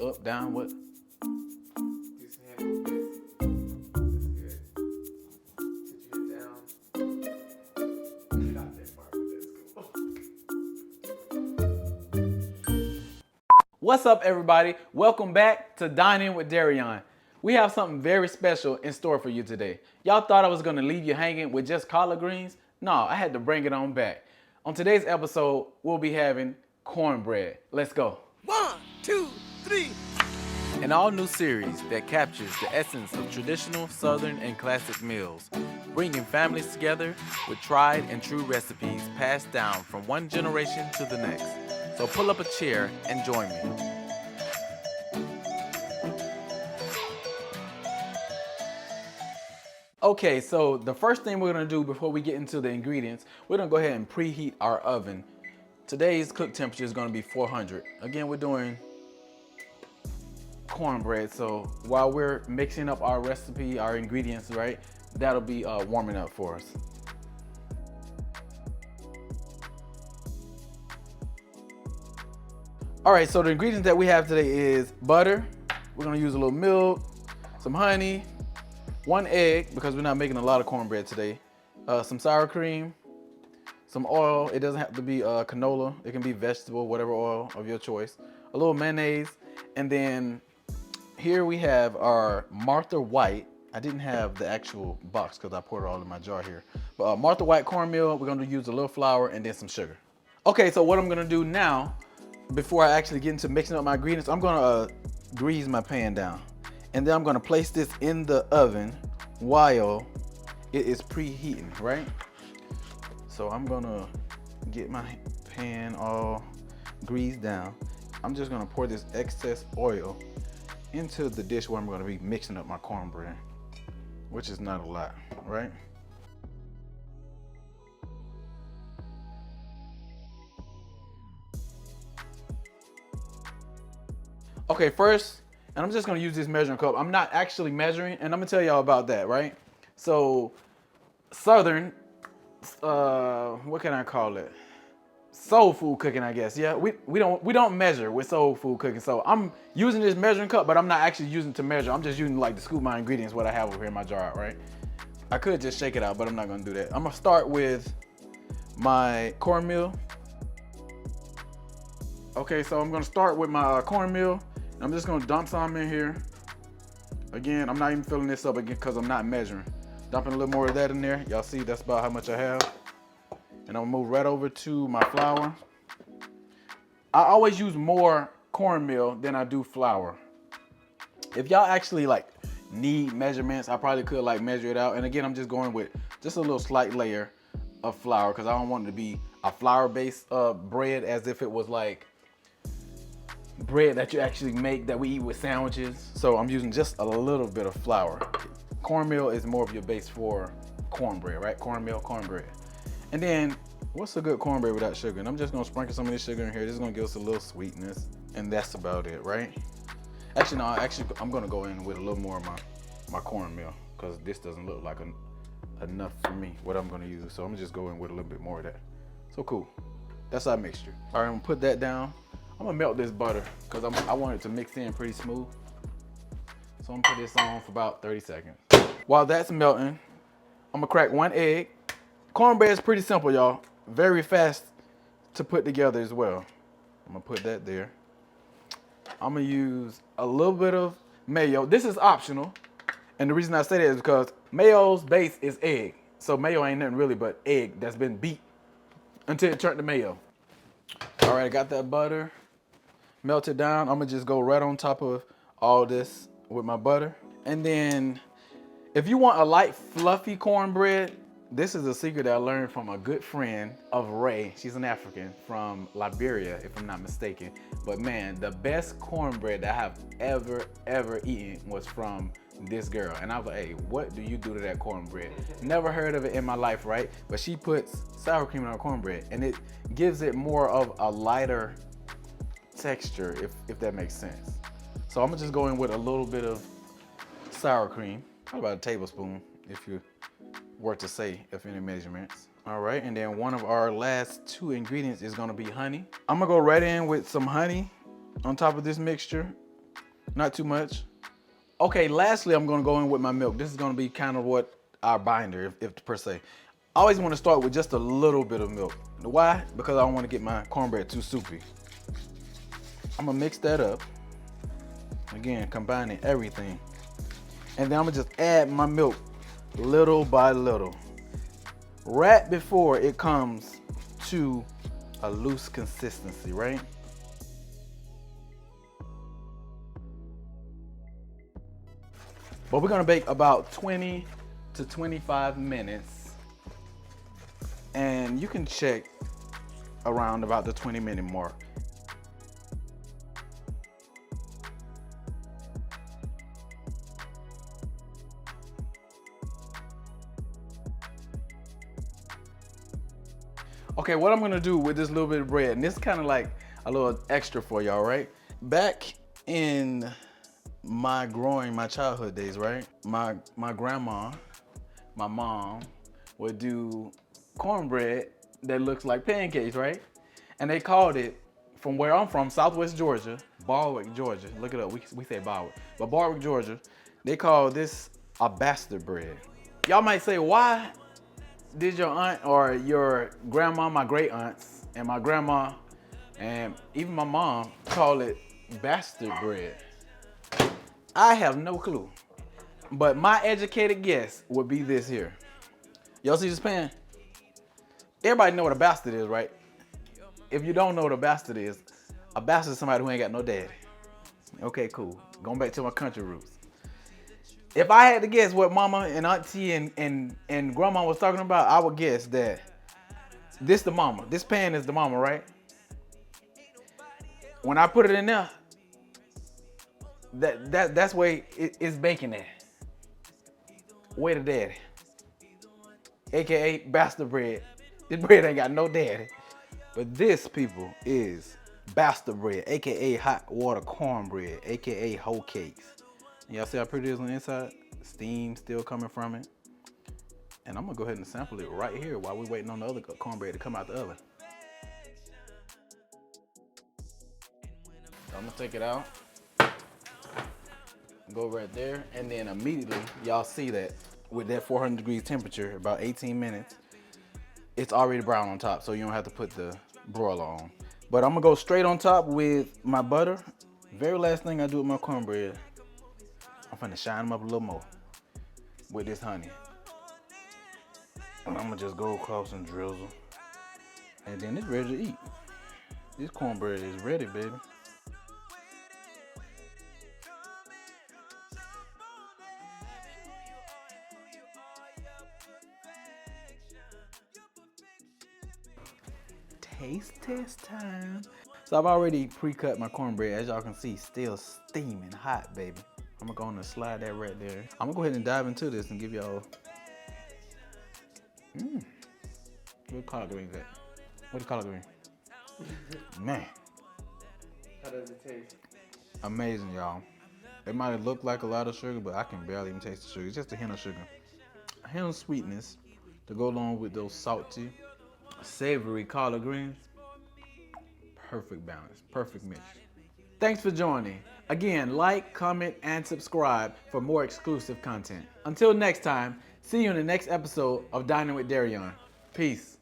up, down, what? Do some hand movements. That's good. Put your head down. Not that far, but that's cool. What's up, everybody? Welcome back to Dine In with Derion. We have something very special in store for you today. Y'all thought I was gonna leave you hanging with just collard greens? No, I had to bring it on back. On today's episode, we'll be having cornbread. Let's go. 1, 2, 3. An all-new series that captures the essence of traditional Southern and classic meals, bringing families together with tried and true recipes passed down from one generation to the next. So pull up a chair and join me. Okay, so the first thing we're gonna do before we get into the ingredients, we're gonna go ahead and preheat our oven. Today's cook temperature is gonna be 400. Again, we're doing cornbread, so while we're mixing up our recipe, our ingredients, right, that'll be warming up for us. All right, so the ingredients that we have today is butter. We're gonna use a little milk, some honey, 1 egg, because we're not making a lot of cornbread today, some sour cream, some oil. It doesn't have to be canola. It can be vegetable, whatever oil of your choice. A little mayonnaise, and then here we have our Martha White. I didn't have the actual box because I poured it all in my jar here. But Martha White cornmeal, we're gonna use a little flour and then some sugar. Okay, so what I'm gonna do now, before I actually get into mixing up my ingredients, I'm gonna grease my pan down. And then I'm gonna place this in the oven while it is preheating, right? So I'm gonna get my pan all greased down. I'm just gonna pour this excess oil into the dish where I'm gonna be mixing up my cornbread, which is not a lot, right? Okay, first, and I'm just gonna use this measuring cup. I'm not actually measuring, and I'm gonna tell y'all about that, right? So, Southern, what can I call it? Soul food cooking, I guess. Yeah, we don't measure with soul food cooking. So I'm using this measuring cup, but I'm not actually using it to measure. I'm just using like to scoop my ingredients, what I have over here in my jar, right? I could just shake it out, but I'm not gonna do that. I'm gonna start with my cornmeal. Okay, so I'm gonna start with my cornmeal. I'm just gonna dump some in here. Again, I'm not even filling this up again because I'm not measuring. Dumping a little more of that in there. Y'all see, that's about how much I have. And I'm gonna move right over to my flour. I always use more cornmeal than I do flour. If y'all actually like need measurements, I probably could like measure it out. And again, I'm just going with just a little slight layer of flour because I don't want it to be a flour-based bread as if it was like bread that you actually make that we eat with sandwiches. So I'm using just a little bit of flour. Cornmeal is more of your base for cornbread, right? Cornmeal, cornbread. And then, what's a good cornbread without sugar? And I'm just gonna sprinkle some of this sugar in here. This is gonna give us a little sweetness. And that's about it, right? Actually, no, I'm gonna go in with a little more of my cornmeal because this doesn't look like enough for me, what I'm gonna use. So I'm gonna just go in with a little bit more of that. So cool, that's our mixture. All right, I'm gonna put that down. I'm gonna melt this butter because I want it to mix in pretty smooth. So I'm gonna put this on for about 30 seconds. While that's melting, I'm gonna crack 1 egg. Cornbread is pretty simple, y'all. Very fast to put together as well. I'm gonna put that there. I'm gonna use a little bit of mayo. This is optional. And the reason I say that is because mayo's base is egg. So mayo ain't nothing really but egg that's been beat until it turned to mayo. All right, I got that butter melted down. I'm gonna just go right on top of all this with my butter. And then if you want a light, fluffy cornbread, this is a secret that I learned from a good friend of Ray. She's an African from Liberia, if I'm not mistaken. But man, the best cornbread that I have ever eaten was from this girl. And I was like, hey, what do you do to that cornbread? Never heard of it in my life, right? But she puts sour cream in her cornbread and it gives it more of a lighter texture, if that makes sense. So I'm gonna just go in with a little bit of sour cream, probably about a tablespoon if you were to say, if any measurements. All right, and then one of our last 2 ingredients is gonna be honey. I'm gonna go right in with some honey on top of this mixture. Not too much. Okay, lastly, I'm gonna go in with my milk. This is gonna be kind of what our binder, if per se. I always wanna start with just a little bit of milk. Why? Because I don't wanna get my cornbread too soupy. I'm gonna mix that up. Again, combining everything. And then I'm gonna just add my milk little by little. Right before it comes to a loose consistency, right? But we're gonna bake about 20 to 25 minutes. And you can check around about the 20-minute mark. Okay, what I'm gonna do with this little bit of bread, and this is kind of like a little extra for y'all, right? Back in my childhood days, right? My grandma, my mom would do cornbread that looks like pancakes, right? And they called it, from where I'm from, Southwest Georgia, Barwick, Georgia. Look it up, we say Barwick. But Barwick, Georgia, they call this a bastard bread. Y'all might say, why did your aunt or your grandma, my great aunts, and my grandma, and even my mom call it bastard bread? I have no clue. But my educated guess would be this here. Y'all see this pan? Everybody know what a bastard is, right? If you don't know what a bastard is somebody who ain't got no daddy. Okay, cool. Going back to my country roots. If I had to guess what mama and auntie and grandma was talking about, I would guess that this the mama. This pan is the mama, right? When I put it in there, that's where it's baking at. Where the daddy? AKA bastard bread. This bread ain't got no daddy. But this, people, is bastard bread, AKA hot water cornbread, AKA hoe cakes. Y'all see how pretty it is on the inside? Steam still coming from it. And I'm gonna go ahead and sample it right here while we're waiting on the other cornbread to come out the oven. So I'm gonna take it out, go right there, and then immediately y'all see that with that 400 degrees temperature, about 18 minutes, it's already brown on top, so you don't have to put the broiler on. But I'm gonna go straight on top with my butter. Very last thing I do with my cornbread, I'm finna shine them up a little more with this honey. And I'm gonna just go across and drizzle. And then it's ready to eat. This cornbread is ready, baby. Taste test time. So I've already pre-cut my cornbread. As y'all can see, still steaming hot, baby. I'm gonna go on and slide that right there. I'm gonna go ahead and dive into this and give y'all. What collard green is that? What's collard green? Man. How does it taste? Amazing, y'all. It might have looked like a lot of sugar, but I can barely even taste the sugar. It's just a hint of sugar. A hint of sweetness to go along with those salty, savory collard greens. Perfect balance, perfect mix. Thanks for joining. Again, like, comment, and subscribe for more exclusive content. Until next time, see you in the next episode of Dining with Derion. Peace.